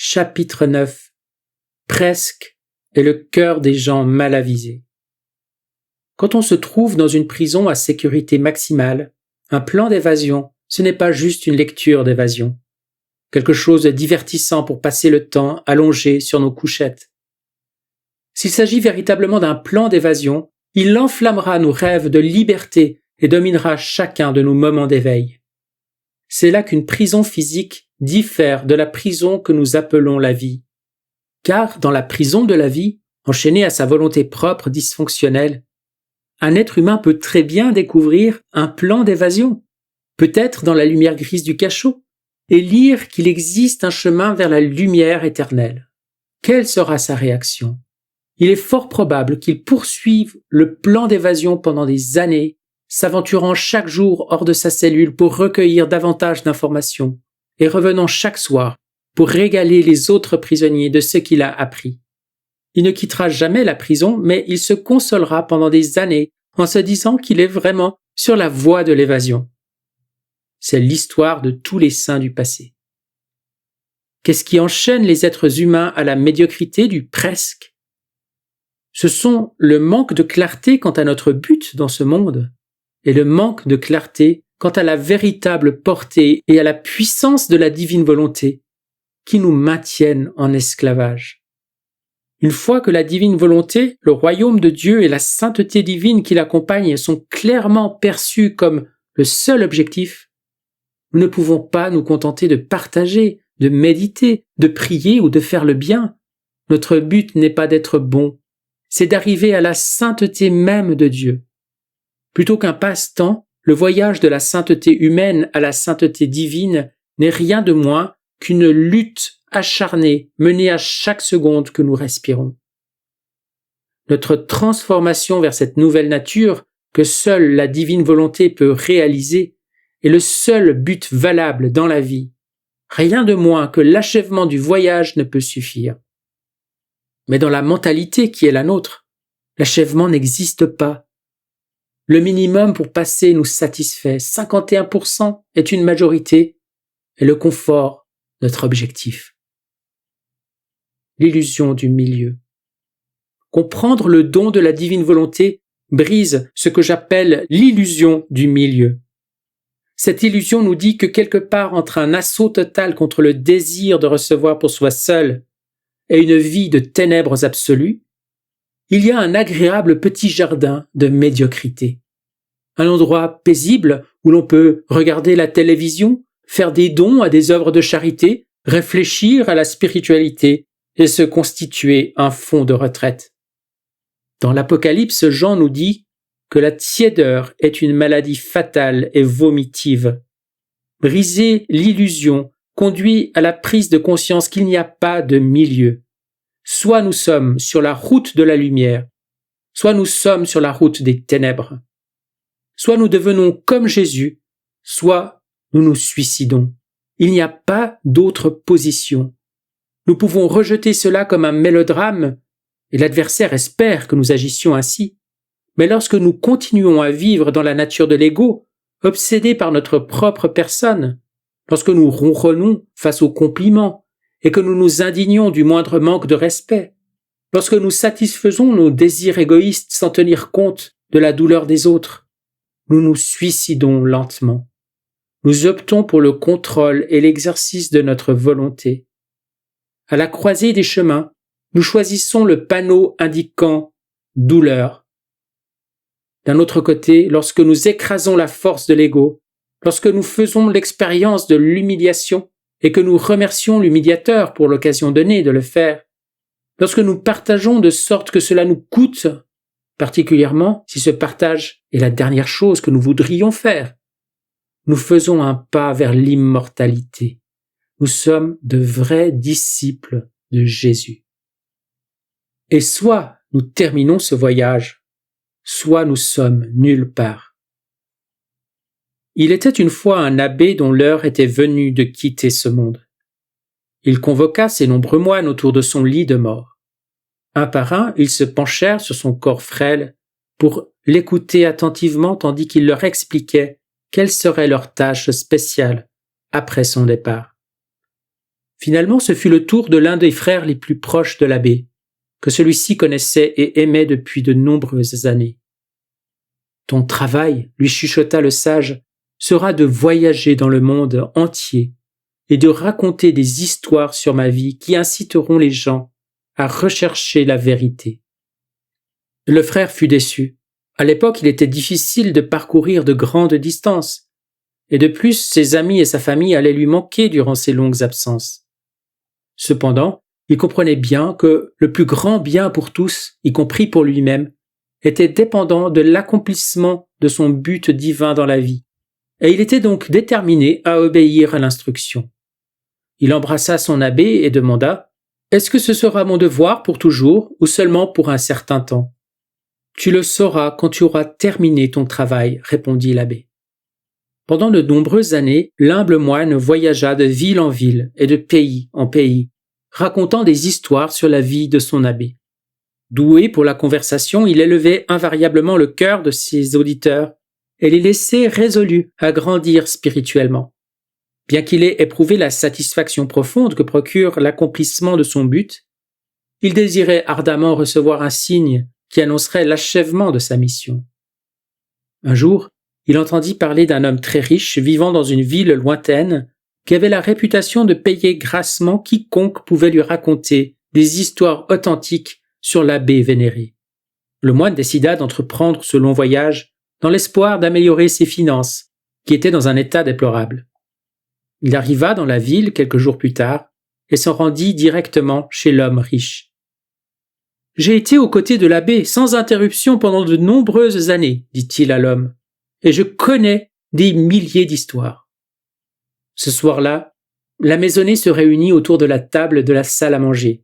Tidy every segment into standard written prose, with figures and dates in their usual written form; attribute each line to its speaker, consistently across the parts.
Speaker 1: chapitre 9. Presque est le cœur des gens mal avisés. Quand on se trouve dans une prison à sécurité maximale, un plan d'évasion, ce n'est pas juste une lecture d'évasion. Quelque chose de divertissant pour passer le temps allongé sur nos couchettes. S'il s'agit véritablement d'un plan d'évasion, il enflammera nos rêves de liberté et dominera chacun de nos moments d'éveil. C'est là qu'une prison physique diffère de la prison que nous appelons la vie. Car dans la prison de la vie, enchaîné à sa volonté propre dysfonctionnelle, un être humain peut très bien découvrir un plan d'évasion, peut-être dans la lumière grise du cachot, et lire qu'il existe un chemin vers la lumière éternelle. Quelle sera sa réaction ? Il est fort probable qu'il poursuive le plan d'évasion pendant des années, s'aventurant chaque jour hors de sa cellule pour recueillir davantage d'informations, et revenant chaque soir pour régaler les autres prisonniers de ce qu'il a appris. Il ne quittera jamais la prison, mais il se consolera pendant des années en se disant qu'il est vraiment sur la voie de l'évasion. C'est l'histoire de tous les saints du passé. Qu'est-ce qui enchaîne les êtres humains à la médiocrité du presque ? Ce sont le manque de clarté quant à notre but dans ce monde et le manque de clarté quant à la véritable portée et à la puissance de la divine volonté qui nous maintiennent en esclavage. Une fois que la divine volonté, le royaume de Dieu et la sainteté divine qui l'accompagne sont clairement perçus comme le seul objectif, nous ne pouvons pas nous contenter de partager, de méditer, de prier ou de faire le bien. Notre but n'est pas d'être bon, c'est d'arriver à la sainteté même de Dieu. Plutôt qu'un passe-temps, le voyage de la sainteté humaine à la sainteté divine n'est rien de moins qu'une lutte acharnée menée à chaque seconde que nous respirons. Notre transformation vers cette nouvelle nature que seule la divine volonté peut réaliser est le seul but valable dans la vie. Rien de moins que l'achèvement du voyage ne peut suffire. Mais dans la mentalité qui est la nôtre, l'achèvement n'existe pas. Le minimum pour passer nous satisfait, 51% est une majorité, et le confort, notre objectif. L'illusion du milieu. Comprendre le don de la divine volonté brise ce que j'appelle l'illusion du milieu. Cette illusion nous dit que quelque part entre un assaut total contre le désir de recevoir pour soi seul et une vie de ténèbres absolues, il y a un agréable petit jardin de médiocrité. Un endroit paisible où l'on peut regarder la télévision, faire des dons à des œuvres de charité, réfléchir à la spiritualité et se constituer un fond de retraite. Dans l'Apocalypse, Jean nous dit que la tiédeur est une maladie fatale et vomitive. Briser l'illusion conduit à la prise de conscience qu'il n'y a pas de milieu. Soit nous sommes sur la route de la lumière, soit nous sommes sur la route des ténèbres. Soit nous devenons comme Jésus, soit nous nous suicidons. Il n'y a pas d'autre position. Nous pouvons rejeter cela comme un mélodrame, et l'adversaire espère que nous agissions ainsi. Mais lorsque nous continuons à vivre dans la nature de l'ego, obsédés par notre propre personne, lorsque nous ronronnons face aux compliments et que nous nous indignons du moindre manque de respect, lorsque nous satisfaisons nos désirs égoïstes sans tenir compte de la douleur des autres, nous nous suicidons lentement. Nous optons pour le contrôle et l'exercice de notre volonté. À la croisée des chemins, nous choisissons le panneau indiquant « douleur ». D'un autre côté, lorsque nous écrasons la force de l'ego, lorsque nous faisons l'expérience de l'humiliation et que nous remercions l'humiliateur pour l'occasion donnée de le faire, lorsque nous partageons de sorte que cela nous coûte, particulièrement si ce partage est la dernière chose que nous voudrions faire, nous faisons un pas vers l'immortalité. Nous sommes de vrais disciples de Jésus. Et soit nous terminons ce voyage, soit nous sommes nulle part. Il était une fois un abbé dont l'heure était venue de quitter ce monde. Il convoqua ses nombreux moines autour de son lit de mort. Un par un, ils se penchèrent sur son corps frêle pour l'écouter attentivement tandis qu'il leur expliquait quelle serait leur tâche spéciale après son départ. Finalement, ce fut le tour de l'un des frères les plus proches de l'abbé, que celui-ci connaissait et aimait depuis de nombreuses années. « Ton travail, lui chuchota le sage, sera de voyager dans le monde entier et de raconter des histoires sur ma vie qui inciteront les gens à rechercher la vérité. » Le frère fut déçu. À l'époque, il était difficile de parcourir de grandes distances, et de plus, ses amis et sa famille allaient lui manquer durant ces longues absences. Cependant, il comprenait bien que le plus grand bien pour tous, y compris pour lui-même, était dépendant de l'accomplissement de son but divin dans la vie, et il était donc déterminé à obéir à l'instruction. Il embrassa son abbé et demanda « Est-ce que ce sera mon devoir pour toujours ou seulement pour un certain temps ?»« Tu le sauras quand tu auras terminé ton travail, » répondit l'abbé. Pendant de nombreuses années, l'humble moine voyagea de ville en ville et de pays en pays, racontant des histoires sur la vie de son abbé. Doué pour la conversation, il élevait invariablement le cœur de ses auditeurs et les laissait résolus à grandir spirituellement. Bien qu'il ait éprouvé la satisfaction profonde que procure l'accomplissement de son but, il désirait ardemment recevoir un signe qui annoncerait l'achèvement de sa mission. Un jour, il entendit parler d'un homme très riche vivant dans une ville lointaine qui avait la réputation de payer grassement quiconque pouvait lui raconter des histoires authentiques sur l'abbé vénéré. Le moine décida d'entreprendre ce long voyage dans l'espoir d'améliorer ses finances, qui étaient dans un état déplorable. Il arriva dans la ville quelques jours plus tard et s'en rendit directement chez l'homme riche. « J'ai été aux côtés de l'abbé sans interruption pendant de nombreuses années, dit-il à l'homme, et je connais des milliers d'histoires. » Ce soir-là, la maisonnée se réunit autour de la table de la salle à manger.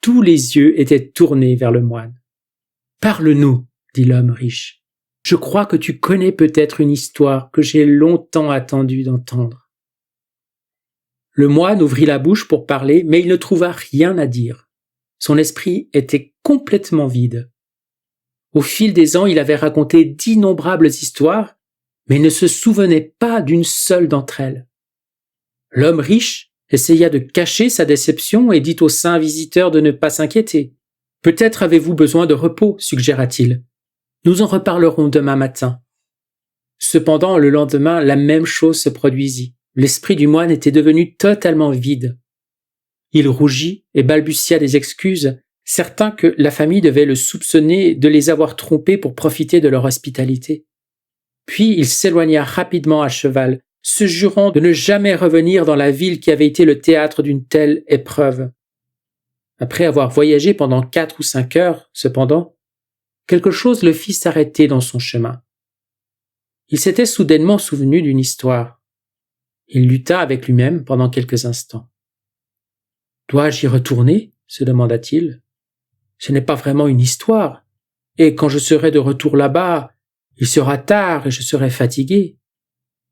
Speaker 1: Tous les yeux étaient tournés vers le moine. « Parle-nous, » dit l'homme riche. « Je crois que tu connais peut-être une histoire que j'ai longtemps attendu d'entendre. » Le moine ouvrit la bouche pour parler, mais il ne trouva rien à dire. Son esprit était complètement vide. Au fil des ans, il avait raconté d'innombrables histoires, mais il ne se souvenait pas d'une seule d'entre elles. L'homme riche essaya de cacher sa déception et dit au saint visiteur de ne pas s'inquiéter. « Peut-être avez-vous besoin de repos, suggéra-t-il. Nous en reparlerons demain matin. » Cependant, le lendemain, la même chose se produisit. L'esprit du moine était devenu totalement vide. Il rougit et balbutia des excuses, certain que la famille devait le soupçonner de les avoir trompés pour profiter de leur hospitalité. Puis il s'éloigna rapidement à cheval, se jurant de ne jamais revenir dans la ville qui avait été le théâtre d'une telle épreuve. Après avoir voyagé pendant 4 ou 5 heures, cependant, quelque chose le fit s'arrêter dans son chemin. Il s'était soudainement souvenu d'une histoire. Il lutta avec lui-même pendant quelques instants. « Dois-je y retourner ?» se demanda-t-il. « Ce n'est pas vraiment une histoire, et quand je serai de retour là-bas, il sera tard et je serai fatigué.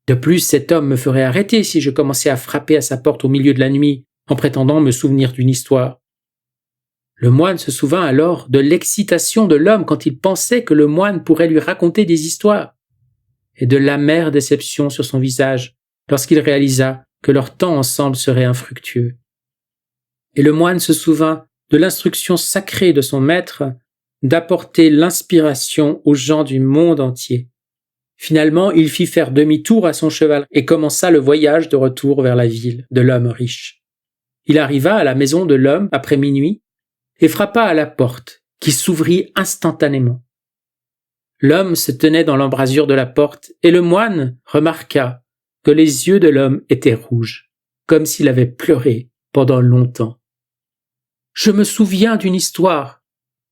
Speaker 1: De plus, cet homme me ferait arrêter si je commençais à frapper à sa porte au milieu de la nuit en prétendant me souvenir d'une histoire. » Le moine se souvint alors de l'excitation de l'homme quand il pensait que le moine pourrait lui raconter des histoires, et de l'amère déception sur son visage lorsqu'il réalisa que leur temps ensemble serait infructueux. Et le moine se souvint de l'instruction sacrée de son maître d'apporter l'inspiration aux gens du monde entier. Finalement, il fit faire demi-tour à son cheval et commença le voyage de retour vers la ville de l'homme riche. Il arriva à la maison de l'homme après minuit et frappa à la porte, qui s'ouvrit instantanément. L'homme se tenait dans l'embrasure de la porte et le moine remarqua que les yeux de l'homme étaient rouges, comme s'il avait pleuré pendant longtemps. « Je me souviens d'une histoire !»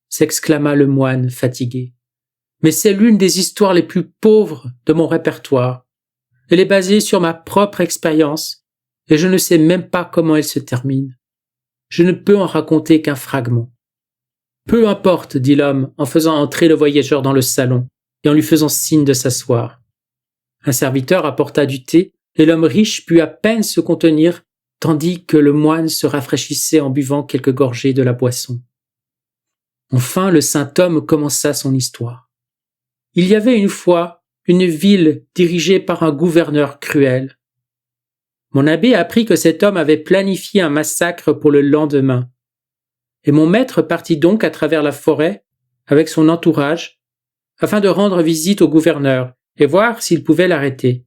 Speaker 1: s'exclama le moine fatigué. « Mais c'est l'une des histoires les plus pauvres de mon répertoire. Elle est basée sur ma propre expérience et je ne sais même pas comment elle se termine. Je ne peux en raconter qu'un fragment. »« Peu importe, » dit l'homme en faisant entrer le voyageur dans le salon et en lui faisant signe de s'asseoir. Un serviteur apporta du thé et l'homme riche put à peine se contenir tandis que le moine se rafraîchissait en buvant quelques gorgées de la boisson. Enfin, le saint homme commença son histoire. Il y avait une fois une ville dirigée par un gouverneur cruel. mon abbé apprit que cet homme avait planifié un massacre pour le lendemain. Et mon maître partit donc à travers la forêt, avec son entourage, afin de rendre visite au gouverneur et voir s'il pouvait l'arrêter.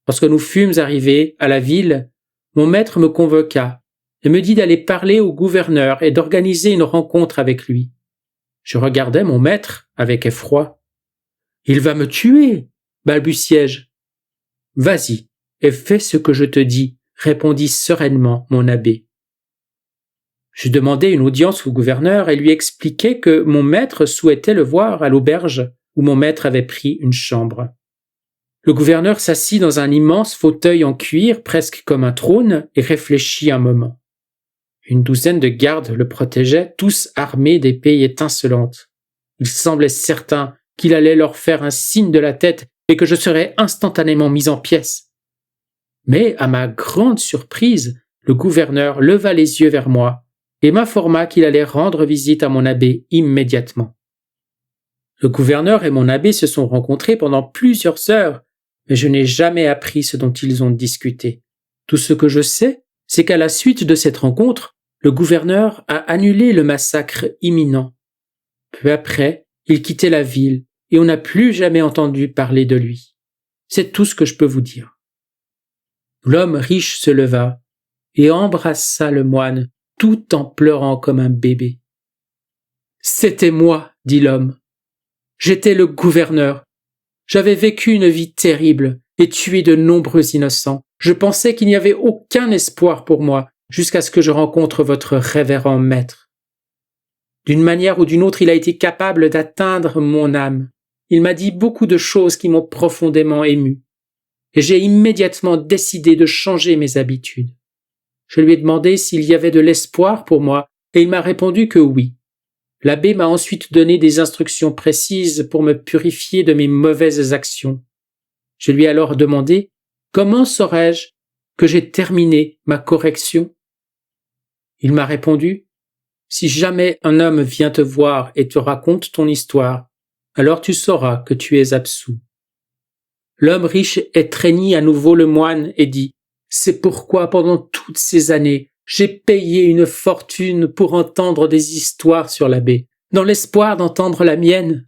Speaker 1: Lorsque nous fûmes arrivés à la ville, mon maître me convoqua et me dit d'aller parler au gouverneur et d'organiser une rencontre avec lui. Je regardais mon maître avec effroi. « Il va me tuer !» balbutiai-je. « Vas-y et fais ce que je te dis », répondit sereinement mon abbé. Je demandai une audience au gouverneur et lui expliquai que mon maître souhaitait le voir à l'auberge où mon maître avait pris une chambre. Le gouverneur s'assit dans un immense fauteuil en cuir, presque comme un trône, et réfléchit un moment. Une douzaine de gardes le protégeaient, tous armés d'épées étincelantes. Il semblait certain qu'il allait leur faire un signe de la tête et que je serais instantanément mis en pièces. Mais, à ma grande surprise, le gouverneur leva les yeux vers moi et m'informa qu'il allait rendre visite à mon abbé immédiatement. Le gouverneur et mon abbé se sont rencontrés pendant plusieurs heures, mais je n'ai jamais appris ce dont ils ont discuté. Tout ce que je sais, c'est qu'à la suite de cette rencontre, le gouverneur a annulé le massacre imminent. Peu après, il quittait la ville et on n'a plus jamais entendu parler de lui. C'est tout ce que je peux vous dire. L'homme riche se leva et embrassa le moine, tout en pleurant comme un bébé. « C'était moi, » dit l'homme. « J'étais le gouverneur. J'avais vécu une vie terrible et tué de nombreux innocents. Je pensais qu'il n'y avait aucun espoir pour moi jusqu'à ce que je rencontre votre révérend maître. D'une manière ou d'une autre, il a été capable d'atteindre mon âme. Il m'a dit beaucoup de choses qui m'ont profondément ému. Et j'ai immédiatement décidé de changer mes habitudes. Je lui ai demandé s'il y avait de l'espoir pour moi et il m'a répondu que oui. L'abbé m'a ensuite donné des instructions précises pour me purifier de mes mauvaises actions. Je lui ai alors demandé comment saurais-je que j'ai terminé ma correction. Il m'a répondu « Si jamais un homme vient te voir et te raconte ton histoire, alors tu sauras que tu es absous. » L'homme riche étreignit à nouveau le moine et dit « C'est pourquoi pendant toutes ces années, j'ai payé une fortune pour entendre des histoires sur l'abbé, dans l'espoir d'entendre la mienne.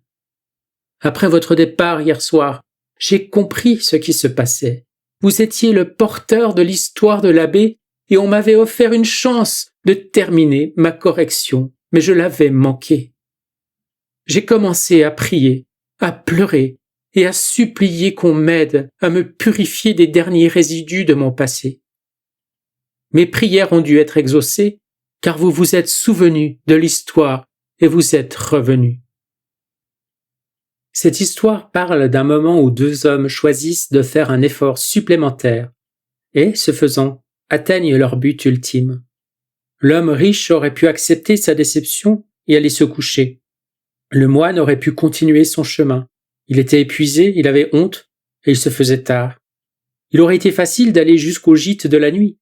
Speaker 1: Après votre départ hier soir, j'ai compris ce qui se passait. Vous étiez le porteur de l'histoire de l'abbé et on m'avait offert une chance de terminer ma correction, mais je l'avais manqué. J'ai commencé à prier, à pleurer et à supplier qu'on m'aide à me purifier des derniers résidus de mon passé. Mes prières ont dû être exaucées, car vous vous êtes souvenu de l'histoire et vous êtes revenu. » Cette histoire parle d'un moment où deux hommes choisissent de faire un effort supplémentaire et, ce faisant, atteignent leur but ultime. L'homme riche aurait pu accepter sa déception et aller se coucher. Le moine aurait pu continuer son chemin. Il était épuisé, il avait honte et il se faisait tard. Il aurait été facile d'aller jusqu'au gîte de la nuit.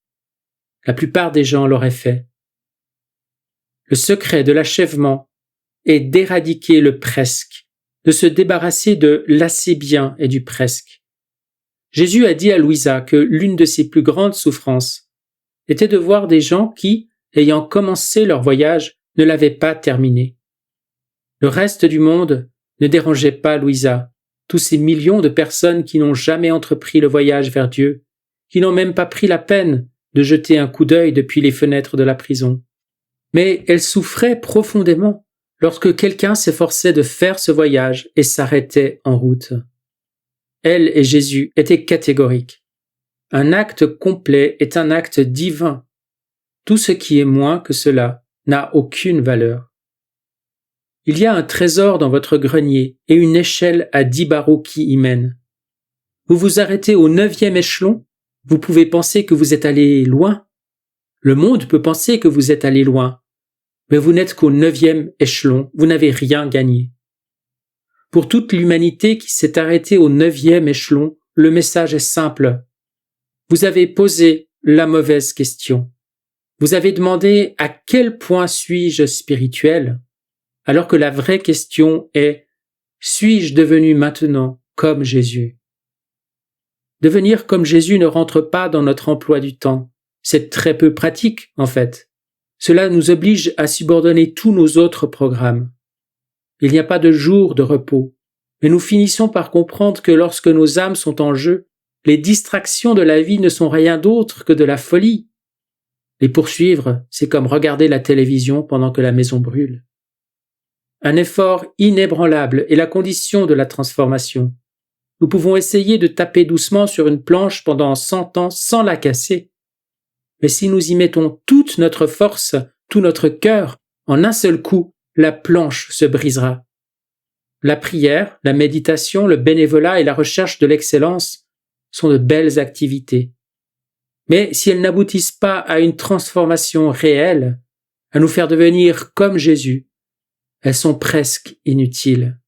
Speaker 1: La plupart des gens l'auraient fait. Le secret de l'achèvement est d'éradiquer le presque, de se débarrasser de l'assez bien et du presque. Jésus a dit à Louisa que l'une de ses plus grandes souffrances était de voir des gens qui, ayant commencé leur voyage, ne l'avaient pas terminé. Le reste du monde ne dérangeait pas Louisa, tous ces millions de personnes qui n'ont jamais entrepris le voyage vers Dieu, qui n'ont même pas pris la peine de jeter un coup d'œil depuis les fenêtres de la prison. Mais elle souffrait profondément lorsque quelqu'un s'efforçait de faire ce voyage et s'arrêtait en route. Elle et Jésus étaient catégoriques. Un acte complet est un acte divin. Tout ce qui est moins que cela n'a aucune valeur. Il y a un trésor dans votre grenier et une échelle à 10 barreaux qui y mène. Vous vous arrêtez au 9e échelon, vous pouvez penser que vous êtes allé loin. Le monde peut penser que vous êtes allé loin, mais vous n'êtes qu'au 9e échelon, vous n'avez rien gagné. Pour toute l'humanité qui s'est arrêtée au 9e échelon, le message est simple. Vous avez posé la mauvaise question. Vous avez demandé à quel point suis-je spirituel, alors que la vraie question est « suis-je devenu maintenant comme Jésus ?» Devenir comme Jésus ne rentre pas dans notre emploi du temps. C'est très peu pratique, en fait. Cela nous oblige à subordonner tous nos autres programmes. Il n'y a pas de jour de repos, mais nous finissons par comprendre que lorsque nos âmes sont en jeu, les distractions de la vie ne sont rien d'autre que de la folie. Les poursuivre, c'est comme regarder la télévision pendant que la maison brûle. Un effort inébranlable est la condition de la transformation. Nous pouvons essayer de taper doucement sur une planche pendant 100 ans sans la casser. Mais si nous y mettons toute notre force, tout notre cœur, en un seul coup, la planche se brisera. La prière, la méditation, le bénévolat et la recherche de l'excellence sont de belles activités. Mais si elles n'aboutissent pas à une transformation réelle, à nous faire devenir comme Jésus, elles sont presque inutiles.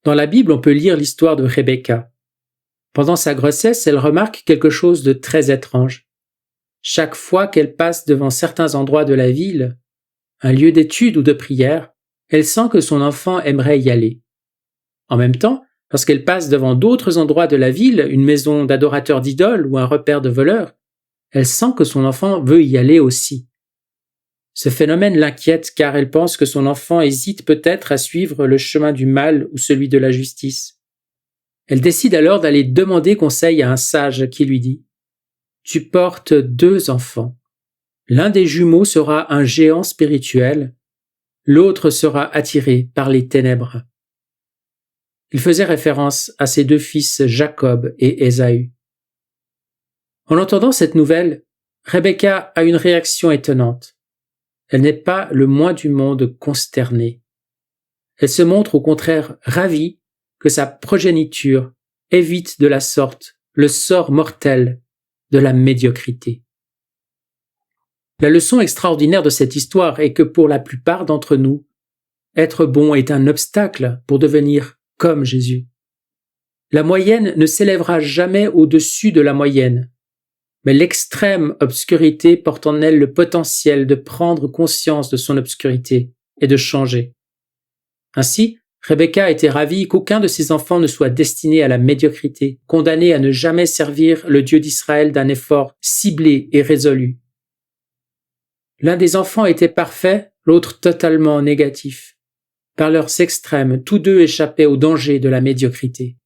Speaker 1: Dans la Bible, on peut lire l'histoire de Rebecca. Pendant sa grossesse, elle remarque quelque chose de très étrange. Chaque fois qu'elle passe devant certains endroits de la ville, un lieu d'étude ou de prière, elle sent que son enfant aimerait y aller. En même temps, lorsqu'elle passe devant d'autres endroits de la ville, une maison d'adorateurs d'idoles ou un repère de voleurs, elle sent que son enfant veut y aller aussi. Ce phénomène l'inquiète car elle pense que son enfant hésite peut-être à suivre le chemin du mal ou celui de la justice. Elle décide alors d'aller demander conseil à un sage qui lui dit « Tu portes 2 enfants. L'un des jumeaux sera un géant spirituel, l'autre sera attiré par les ténèbres. » Il faisait référence à ses 2 fils Jacob et Ésaü. En entendant cette nouvelle, Rebecca a une réaction étonnante. Elle n'est pas le moins du monde consternée. Elle se montre au contraire ravie que sa progéniture évite de la sorte le sort mortel de la médiocrité. La leçon extraordinaire de cette histoire est que pour la plupart d'entre nous, être bon est un obstacle pour devenir comme Jésus. La moyenne ne s'élèvera jamais au-dessus de la moyenne, mais l'extrême obscurité porte en elle le potentiel de prendre conscience de son obscurité et de changer. Ainsi, Rebecca était ravie qu'aucun de ses enfants ne soit destiné à la médiocrité, condamné à ne jamais servir le Dieu d'Israël d'un effort ciblé et résolu. L'un des enfants était parfait, l'autre totalement négatif. Par leurs extrêmes, tous 2 échappaient au danger de la médiocrité.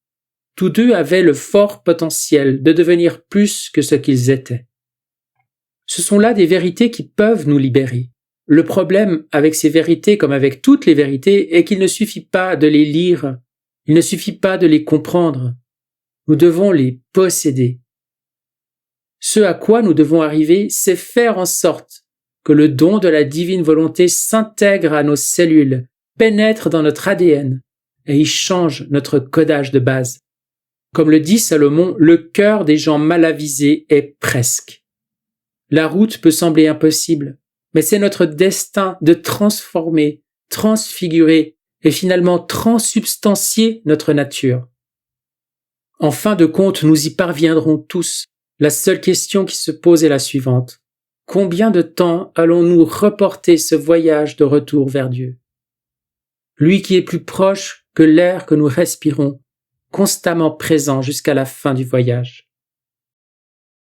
Speaker 1: Tous 2 avaient le fort potentiel de devenir plus que ce qu'ils étaient. Ce sont là des vérités qui peuvent nous libérer. Le problème avec ces vérités, comme avec toutes les vérités, est qu'il ne suffit pas de les lire, il ne suffit pas de les comprendre. Nous devons les posséder. Ce à quoi nous devons arriver, c'est faire en sorte que le don de la divine volonté s'intègre à nos cellules, pénètre dans notre ADN et y change notre codage de base. Comme le dit Salomon, le cœur des gens mal avisés est presque. La route peut sembler impossible, mais c'est notre destin de transformer, transfigurer et finalement transsubstancier notre nature. En fin de compte, nous y parviendrons tous. La seule question qui se pose est la suivante. Combien de temps allons-nous reporter ce voyage de retour vers Dieu? Lui qui est plus proche que l'air que nous respirons, constamment présent jusqu'à la fin du voyage.